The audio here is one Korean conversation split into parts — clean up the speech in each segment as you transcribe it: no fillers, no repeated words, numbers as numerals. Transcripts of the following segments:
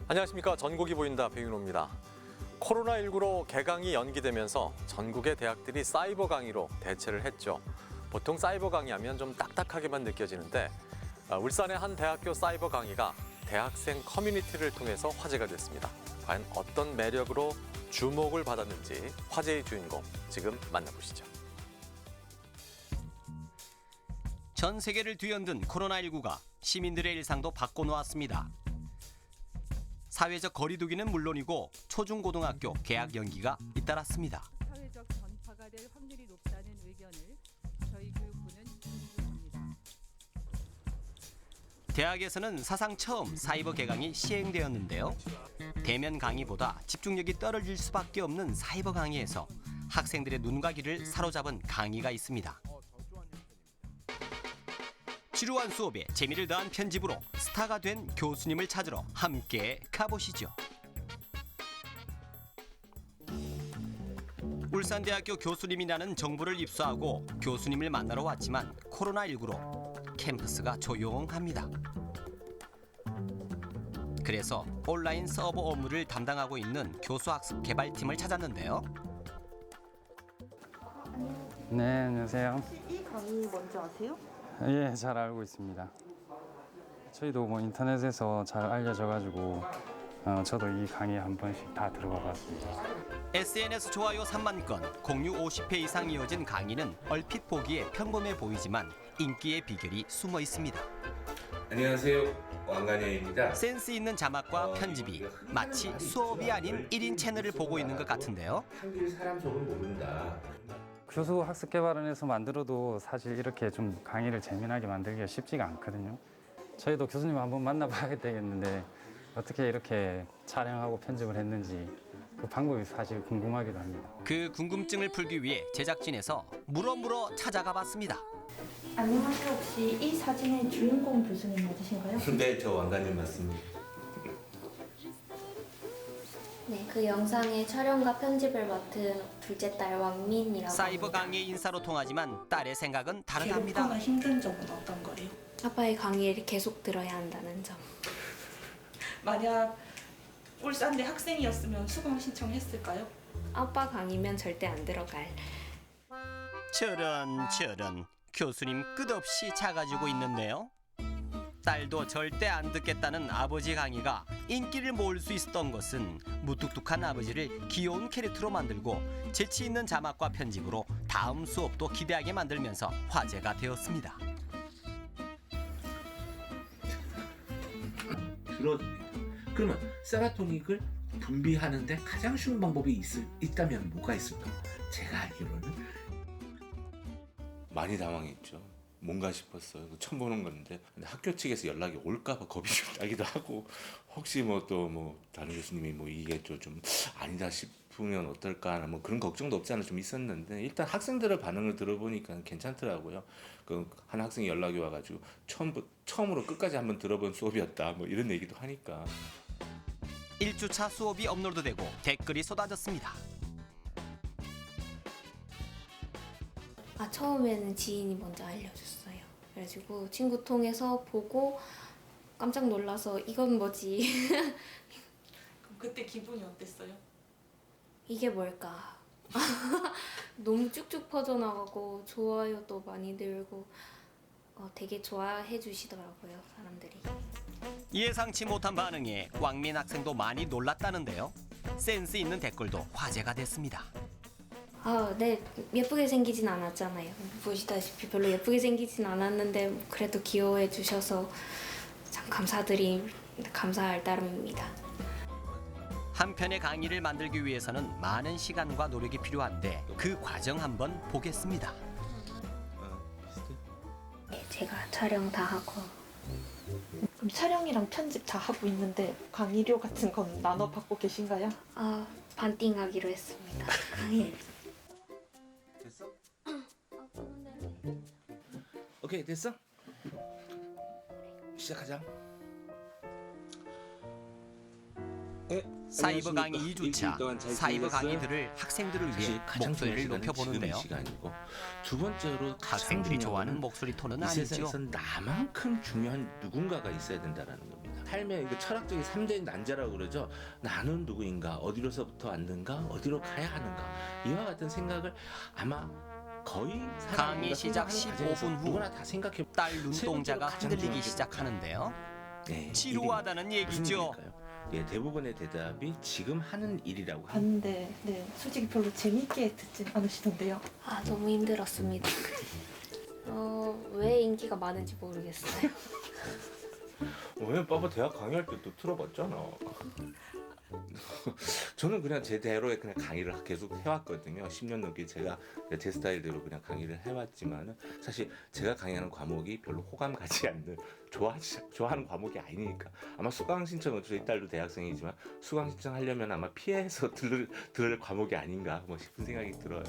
안녕하십니까. 전국이 보인다 배윤호입니다. 코로나19로 개강이 연기되면서 전국의 대학들이 사이버 강의로 대체를 했죠. 보통 사이버 강의하면 좀 딱딱하게만 느껴지는데 울산의 한 대학교 사이버 강의가 대학생 커뮤니티를 통해서 화제가 됐습니다. 과연 어떤 매력으로 주목을 받았는지 화제의 주인공 지금 만나보시죠. 전 세계를 뒤흔든 코로나19가 시민들의 일상도 바꿔놓았습니다. 사회적 거리두기는 물론이고 초중고등학교 개학 연기가 잇따랐습니다. 사회적 전파가 될 확률이 높다는 의견을 저희 교육부는 존중합니다. 대학에서는 사상 처음 사이버 개강이 시행되었는데요. 대면 강의보다 집중력이 떨어질 수밖에 없는 사이버 강의에서 학생들의 눈과 귀를 사로잡은 강의가 있습니다. 지루한 수업에 재미를 더한 편집으로 스타가 된 교수님을 찾으러 함께 가보시죠. 울산대학교 교수님이라는 정보를 입수하고 교수님을 만나러 왔지만 코로나19로 캠퍼스가 조용합니다. 그래서 온라인 서버 업무를 담당하고 있는 교수학습 개발팀을 찾았는데요. 네, 안녕하세요. 혹시 이 강의 뭔지 아세요? 예, 잘 알고 있습니다. 저희도 뭐 인터넷에서 잘 알려져가지고 저도 이 강의 한 번씩 다 들어가 봤습니다. SNS 좋아요 3만 건, 공유 50회 이상 이어진 강의는 얼핏 보기에 평범해 보이지만 인기의 비결이 숨어 있습니다. 안녕하세요. 왕관현입니다. 센스 있는 자막과 편집이 마치 수업이 아닌 1인 채널을 보고 있는 것 같은데요. 한길 사람 속을 모른다. 교수 학습 개발원에서 만들어도 사실 이렇게 좀 강의를 재미나게 만들기가 쉽지가 않거든요. 저희도 교수님 한번 만나봐야 되겠는데 어떻게 이렇게 촬영하고 편집을 했는지 그 방법이 사실 궁금하기도 합니다. 그 궁금증을 풀기 위해 제작진에서 물어 찾아가 봤습니다. 안녕하세요. 혹시 이 사진의 주인공 교수님 맞으신가요? 네, 저 왕관현 맞습니다. 네, 그 영상의 촬영과 편집을 맡은 둘째 딸 왕민이라고 사이버 합니다. 강의 인사로 통하지만 딸의 생각은 다르답니다. 괴롭거나 힘든 점은 어떤 거예요? 아빠의 강의를 계속 들어야 한다는 점. 만약 울산대 학생이었으면 수강 신청했을까요? 아빠 강의면 절대 안 들어갈. 저런 교수님 끝없이 작아지고 있는데요. 딸도 절대 안 듣겠다는 아버지 강의가 인기를 모을 수 있었던 것은 무뚝뚝한 아버지를 귀여운 캐릭터로 만들고 재치 있는 자막과 편집으로 다음 수업도 기대하게 만들면서 화제가 되었습니다. 그러면 세라토닌을 분비하는데 가장 쉬운 방법이 있다면 뭐가 있을까? 제가 알기로는 많이 당황했죠. 뭔가 싶었어요. 처음 보는 건데 근데 학교 측에서 연락이 올까봐 겁이 좀 나기도 하고 혹시 다른 교수님이 이게 좀 아니다 싶으면 어떨까 뭐 그런 걱정도 없지 않아 좀 있었는데 일단 학생들의 반응을 들어보니까 괜찮더라고요. 그 한 학생이 연락이 와가지고 처음으로 끝까지 한번 들어본 수업이었다 뭐 이런 얘기도 하니까 1주차 수업이 업로드되고 댓글이 쏟아졌습니다. 처음에는 지인이 먼저 알려줬어요. 그래가지고 친구 통해서 보고 깜짝 놀라서 이건 뭐지? 그럼 그때 기분이 어땠어요? 이게 뭘까? 너무 쭉쭉 퍼져나가고 좋아요도 많이 늘고 되게 좋아해 주시더라고요, 사람들이. 예상치 못한 반응에 왕민 학생도 많이 놀랐다는데요. 센스 있는 댓글도 화제가 됐습니다. 네, 예쁘게 생기진 않았잖아요. 보시다시피 별로 예쁘게 생기진 않았는데 그래도 귀여워해 주셔서 참 감사할 따름입니다. 한편의 강의를 만들기 위해서는 많은 시간과 노력이 필요한데 그 과정 한번 보겠습니다. 네, 제가 촬영 다 하고 그럼 촬영이랑 편집 다 하고 있는데 강의료 같은 건 나눠 받고 계신가요? 반띵하기로 했습니다. 강의. 됐어? 오케이 됐어? 시작하자. 사이버 강의 2주차, 사이버 강의들을 학생들을 위해 목소리를 높여보는데요. 시간이고 두 번째로 학생들이 좋아하는 목소리 톤은 이 아니죠. 세상에선 나만큼 중요한 누군가가 있어야 된다는 겁니다. 삶의 이거 철학적인 3대 난자라고 그러죠. 나는 누구인가, 어디로서부터 왔는가, 어디로 가야 하는가, 이와 같은 생각을 아마 거의 강의 시작 15분 후 누구나 다 생각해. 딸 눈동자가 흔들리기 시작하는데요. 네, 지루하다는 일이 무슨 얘기죠. 일일까요? 예, 대부분의 대답이 지금 하는 일이라고 합니다. 봤는데 네, 솔직히 별로 재밌게 듣진 않으시던데요. 아, 너무 힘들었습니다. 왜 인기가 많은지 모르겠어요. 왜 빠빠 대학 강의할 때 또 들어봤잖아. 저는 그냥 제대로의 그냥 강의를 계속 해왔거든요. 10년 넘게 제가 제 스타일대로 그냥 강의를 해왔지만 사실 제가 강의하는 과목이 별로 호감 가지 않는 좋아하는 과목이 아니니까 아마 수강 신청은 저희 딸도 대학생이지만 수강 신청하려면 아마 피해서 들을 과목이 아닌가 뭐 싶은 생각이 들어요.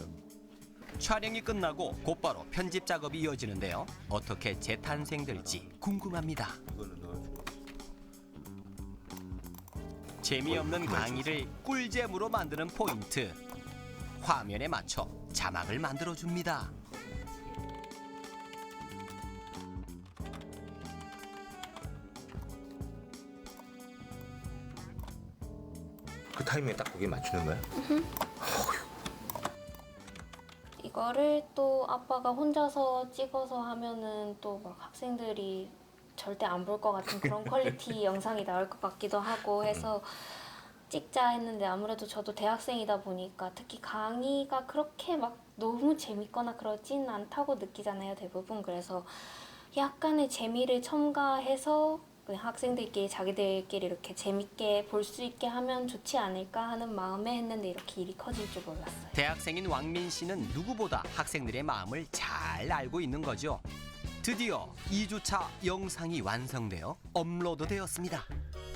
촬영이 끝나고 곧바로 편집 작업이 이어지는데요. 어떻게 재탄생될지 궁금합니다. 이거는 넣어주고. 재미없는 강의를 꿀잼으로 만드는 포인트. 화면에 맞춰 자막을 만들어줍니다. 그 타이밍에 딱 거기에 맞추는 거야? 이거를 또 아빠가 혼자서 찍어서 하면은 또 막 학생들이 절대 안 볼 것 같은 그런 퀄리티 영상이 나올 것 같기도 하고 해서 찍자 했는데 아무래도 저도 대학생이다 보니까 특히 강의가 그렇게 막 너무 재밌거나 그러진 않다고 느끼잖아요, 대부분. 그래서 약간의 재미를 첨가해서 그냥 학생들끼리 자기들끼리 이렇게 재밌게 볼 수 있게 하면 좋지 않을까 하는 마음에 했는데 이렇게 일이 커질 줄 몰랐어요. 대학생인 왕민 씨는 누구보다 학생들의 마음을 잘 알고 있는 거죠. 드디어 2주차 영상이 완성되어 업로드되었습니다.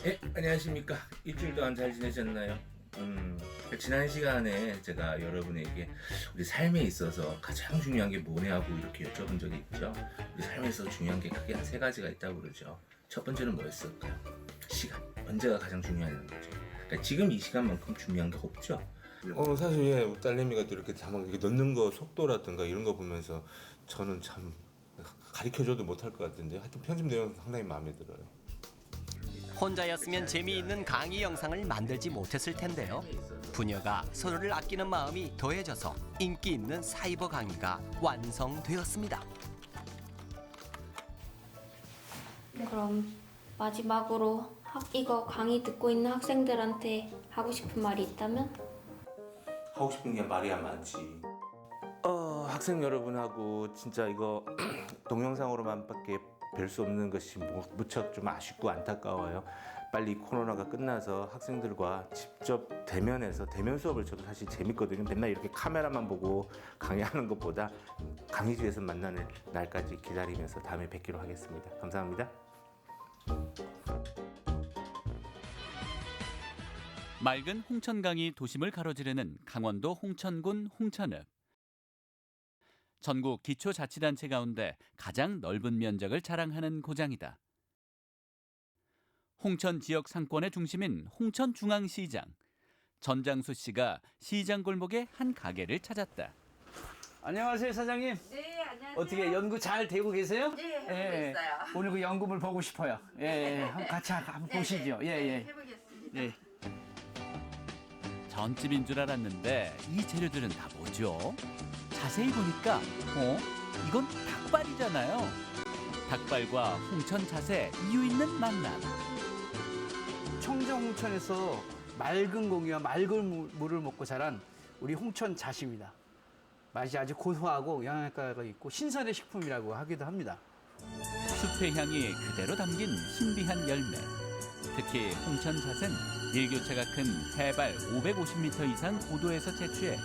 네, 안녕하십니까. 일주일 동안 잘 지내셨나요? 지난 시간에 제가 여러분에게 우리 삶에 있어서 가장 중요한 게 뭐냐고 이렇게 여쭤본 적이 있죠. 우리 삶에서 중요한 게 크게 한 3가지가 있다고 그러죠. 첫 번째는 뭐였을까요? 시간. 언제가 가장 중요한 거죠. 그러니까 지금 이 시간만큼 중요한 게 없죠. 사실 예, 딸내미가 또 이렇게 자막 이렇게 넣는 거 속도라든가 이런 거 보면서 저는 참 가르쳐줘도 못할 것 같은데 하여튼 편집 내용 상당히 마음에 들어요. 혼자였으면 재미있는 강의 영상을 만들지 못했을 텐데요. 부녀가 서로를 아끼는 마음이 더해져서 인기 있는 사이버 강의가 완성되었습니다. 그럼 마지막으로 이거 강의 듣고 있는 학생들한테 하고 싶은 말이 있다면? 하고 싶은 게 말이야 많지. 학생 여러분하고 진짜 이거 동영상으로만밖에 뵐 수 없는 것이 무척 좀 아쉽고 안타까워요. 빨리 코로나가 끝나서 학생들과 직접 대면해서 대면 수업을 저도 사실 재밌거든요. 맨날 이렇게 카메라만 보고 강의하는 것보다 강의실에서 만나는 날까지 기다리면서 다음에 뵙기로 하겠습니다. 감사합니다. 맑은 홍천강이 도심을 가로지르는 강원도 홍천군 홍천읍. 전국 기초자치단체 가운데 가장 넓은 면적을 자랑하는 고장이다. 홍천 지역 상권의 중심인 홍천중앙시장. 전장수 씨가 시장 골목의 한 가게를 찾았다. 안녕하세요, 사장님. 네, 안녕하세요. 어떻게 연구 잘 되고 계세요? 네, 하고 있어요. 오늘 그 연금을 보고 싶어요. 예, 한번 같이 한번 보시죠. 예. 해보겠습니다. 예. 전집인 줄 알았는데 이 재료들은 다 뭐죠? 자세히 보니까 이건 닭발이잖아요. 닭발과 홍천 잣의 이유 있는 만남. 청정 홍천에서 맑은 공기와 맑은 물을 먹고 자란 우리 홍천 잣입니다. 맛이 아주 고소하고 영양가가 있고 신선의 식품이라고 하기도 합니다. 숲의 향이 그대로 담긴 신비한 열매. 특히 홍천 잣은 일교차가 큰 해발 550m 이상 고도에서 채취해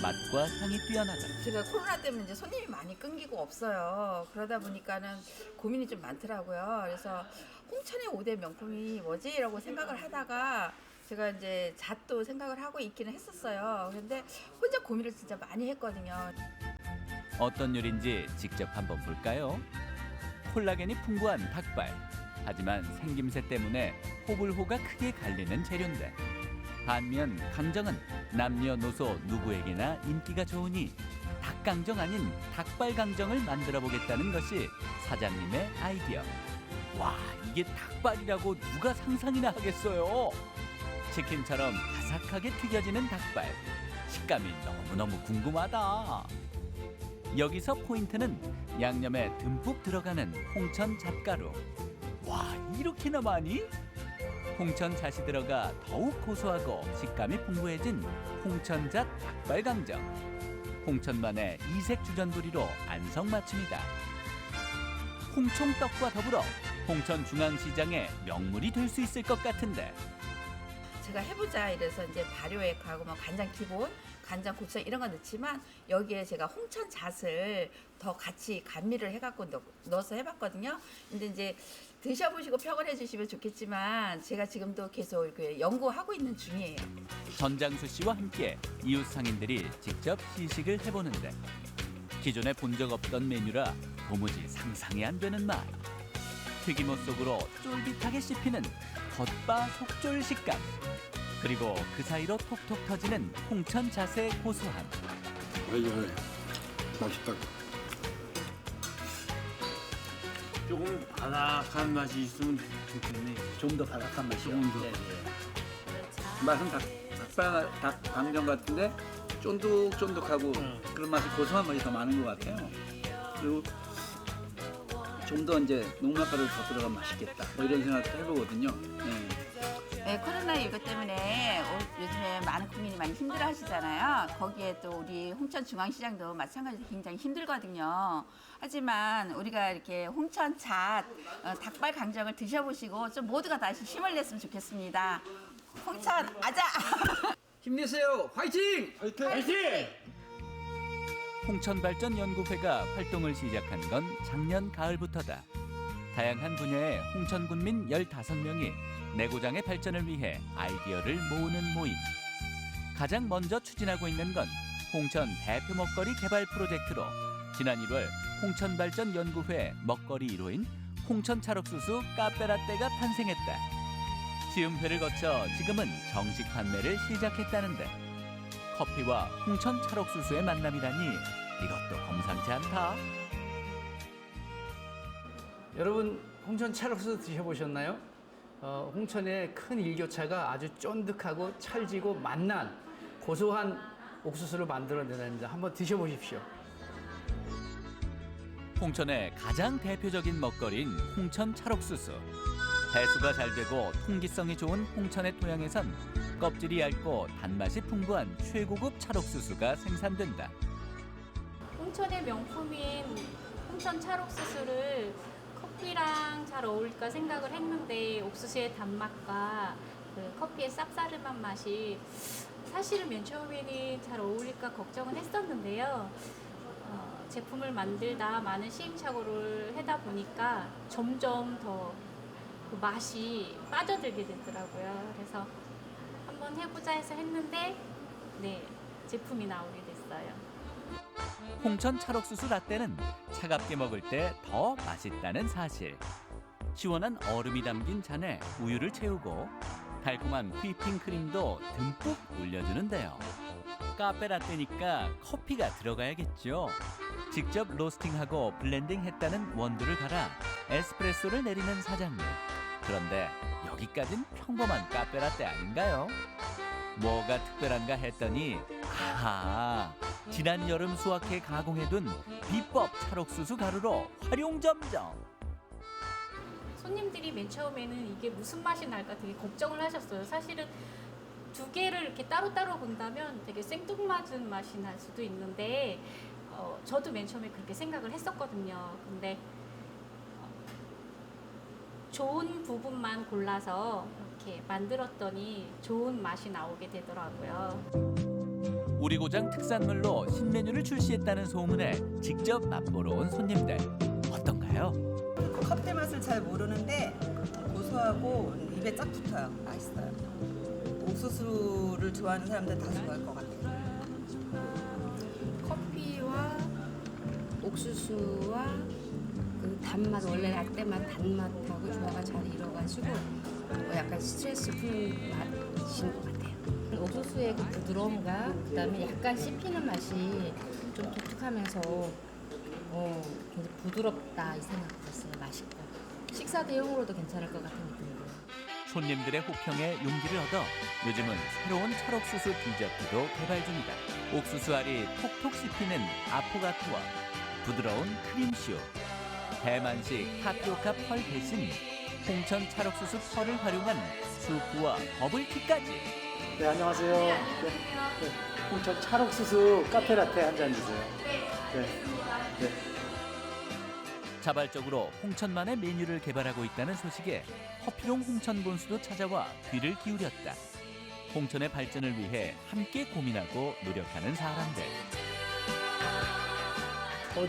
맛과 향이 뛰어나다. 제가 코로나 때문에 이제 손님이 많이 끊기고 없어요. 그러다 보니까는 고민이 좀 많더라고요. 그래서 홍천의 5대 명품이 뭐지라고 생각을 하다가 제가 이제 잣도 생각을 하고 있기는 했었어요. 그런데 혼자 고민을 진짜 많이 했거든요. 어떤 요리인지 직접 한번 볼까요? 콜라겐이 풍부한 닭발. 하지만 생김새 때문에 호불호가 크게 갈리는 재료인데 반면 강정은 남녀노소 누구에게나 인기가 좋으니 닭강정 아닌 닭발 강정을 만들어 보겠다는 것이 사장님의 아이디어. 와, 이게 닭발이라고 누가 상상이나 하겠어요. 치킨처럼 바삭하게 튀겨지는 닭발. 식감이 너무너무 궁금하다. 여기서 포인트는 양념에 듬뿍 들어가는 홍천 잣가루. 와, 이렇게나 많이? 홍천 잣이 들어가 더욱 고소하고 식감이 풍부해진 홍천잣 닭발강정. 홍천만의 이색 주전부리로 안성맞춤이다. 홍총떡과 더불어 홍천중앙시장의 명물이 될 수 있을 것 같은데. 제가 해보자 이래서 이제 발효액하고 뭐 간장 기본, 간장 고추장 이런 거 넣지만 여기에 제가 홍천 잣을 더 같이 감미를 해갖고 넣어서 해봤거든요. 근데 이제 드셔보시고 평을 해주시면 좋겠지만 제가 지금도 계속 이렇게 연구하고 있는 중이에요. 전장수 씨와 함께 이웃 상인들이 직접 시식을 해보는데 기존에 본 적 없던 메뉴라 도무지 상상이 안 되는 맛. 튀김옷 속으로 쫄깃하게 씹히는 겉바 속쫄 식감. 그리고 그 사이로 톡톡 터지는 홍천 잣의 고소함. 어이, 맛있다. 조금 바삭한 맛이 있으면 좋겠네. 좀 더 바삭한 맛이요. 네. 맛은 닭 강정 같은데 쫀득쫀득하고 그런 맛이 고소한 맛이 더 많은 것 같아요. 그리고 좀 더 이제 녹말가루 더 들어가면 맛있겠다. 뭐 이런 생각도 해보거든요. 네. 네, 코로나19 때문에 요즘에 많은 국민이 많이 힘들어 하시잖아요. 거기에 또 우리 홍천중앙시장도 마찬가지로 굉장히 힘들거든요. 하지만 우리가 이렇게 홍천잣 닭발 강정을 드셔보시고 좀 모두가 다시 힘을 냈으면 좋겠습니다. 홍천 아자! 힘내세요. 화이팅! 화이팅! 홍천발전연구회가 활동을 시작한 건 작년 가을부터다. 다양한 분야의 홍천군민 15명이 내고장의 발전을 위해 아이디어를 모으는 모임. 가장 먼저 추진하고 있는 건 홍천 대표 먹거리 개발 프로젝트로 지난 1월 홍천발전연구회 먹거리 1호인 홍천찰옥수수 카페라떼가 탄생했다. 시음회를 거쳐 지금은 정식 판매를 시작했다는데 커피와 홍천찰옥수수의 만남이라니 이것도 범상치 않다. 여러분 홍천 찰옥수수 드셔보셨나요? 홍천의 큰 일교차가 아주 쫀득하고 찰지고 맛난 고소한 옥수수를 만들어내는데 한번 드셔보십시오. 홍천의 가장 대표적인 먹거리인 홍천 찰옥수수. 배수가 잘 되고 통기성이 좋은 홍천의 토양에선 껍질이 얇고 단맛이 풍부한 최고급 찰옥수수가 생산된다. 홍천의 명품인 홍천 찰옥수수를 커피랑 잘 어울릴까 생각을 했는데 옥수수의 단맛과 그 커피의 쌉싸름한 맛이 사실은 맨 처음에는 잘 어울릴까 걱정은 했었는데요. 제품을 만들다 많은 시행착오를 하다 보니까 점점 더 그 맛이 빠져들게 되더라고요. 그래서 한번 해보자 해서 했는데 네, 제품이 나오게 됐어요. 홍천 찰옥수수 라떼는 차갑게 먹을 때 더 맛있다는 사실. 시원한 얼음이 담긴 잔에 우유를 채우고 달콤한 휘핑 크림도 듬뿍 올려주는데요. 카페 라떼니까 커피가 들어가야겠죠. 직접 로스팅하고 블렌딩했다는 원두를 갈아 에스프레소를 내리는 사장님. 그런데 여기까진 평범한 카페 라떼 아닌가요? 뭐가 특별한가 했더니 아하, 지난 여름 수확해 가공해둔 비법 찰옥수수 가루로 활용 점정. 손님들이 맨 처음에는 이게 무슨 맛이 날까 되게 걱정을 하셨어요. 사실은 두 개를 이렇게 따로따로 본다면 되게 생뚱맞은 맛이 날 수도 있는데 저도 맨 처음에 그렇게 생각을 했었거든요. 근데 좋은 부분만 골라서 이렇게 만들었더니 좋은 맛이 나오게 되더라고요. 우리 고장 특산물로 신메뉴를 출시했다는 소문에 직접 맛보러 온 손님들. 어떤가요? 커피 맛을 잘 모르는데 고소하고 입에 쫙 붙어요. 맛있어요. 옥수수를 좋아하는 사람들 다 좋아할 것 같아요. 커피와 옥수수와 그 단맛, 원래 라떼 맛, 단맛하고 조화가 잘 이뤄가지고 약간 스트레스 푸는 맛인 것 같아요. 옥수수의 그 부드러움과 그다음에 약간 씹히는 맛이 좀 독특하면서 굉장히 부드럽다 이 생각 들었어요. 맛있고 식사 대용으로도 괜찮을 것 같은 느낌이에요. 손님들의 호평에 용기를 얻어 요즘은 새로운 찰옥수수 디저트도 개발 중이다. 옥수수 알이 톡톡 씹히는 아포가토와 부드러운 크림슈, 대만식 타피오카 펄 대신 홍천 찰옥수수 펄을 활용한 수프와 버블티까지. 네, 안녕하세요. 네, 홍천 찰옥수수 카페라떼 한 잔 주세요. 네. 자발적으로 홍천만의 메뉴를 개발하고 있다는 소식에 허피롱 홍천 본수도 찾아와 귀를 기울였다. 홍천의 발전을 위해 함께 고민하고 노력하는 사람들.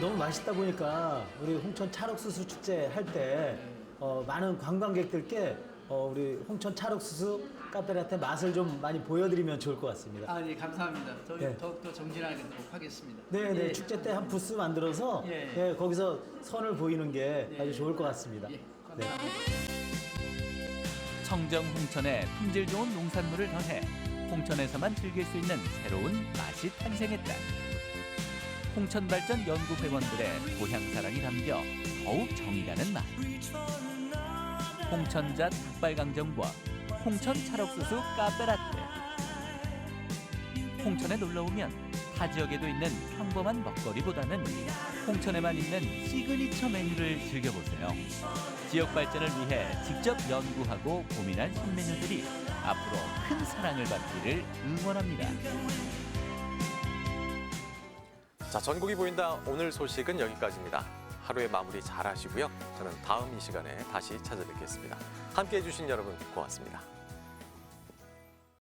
너무 맛있다 보니까 우리 홍천 찰옥수수 축제 할 때 많은 관광객들께 우리 홍천 찰옥수수 카페라떼 맛을 좀 많이 보여드리면 좋을 것 같습니다. 아, 네, 감사합니다. 네. 더욱더 정진하게 하겠습니다. 네, 네, 축제 때 한 부스 만들어서 네, 거기서 선을 보이는 게 아주 좋을 것 같습니다. 네. 청정 홍천에 품질 좋은 농산물을 더해 홍천에서만 즐길 수 있는 새로운 맛이 탄생했다. 홍천발전 연구회원들의 고향사랑이 담겨 더욱 정이 가는 맛. 홍천잣 닭발강정과 홍천 찰옥수수 카페라떼. 홍천에 놀러오면 타 지역에도 있는 평범한 먹거리보다는 홍천에만 있는 시그니처 메뉴를 즐겨보세요. 지역 발전을 위해 직접 연구하고 고민한 신메뉴들이 앞으로 큰 사랑을 받기를 응원합니다. 자, 전국이 보인다 오늘 소식은 여기까지입니다. 하루의 마무리 잘 하시고요. 저는 다음 이 시간에 다시 찾아뵙겠습니다. 함께해 주신 여러분 고맙습니다.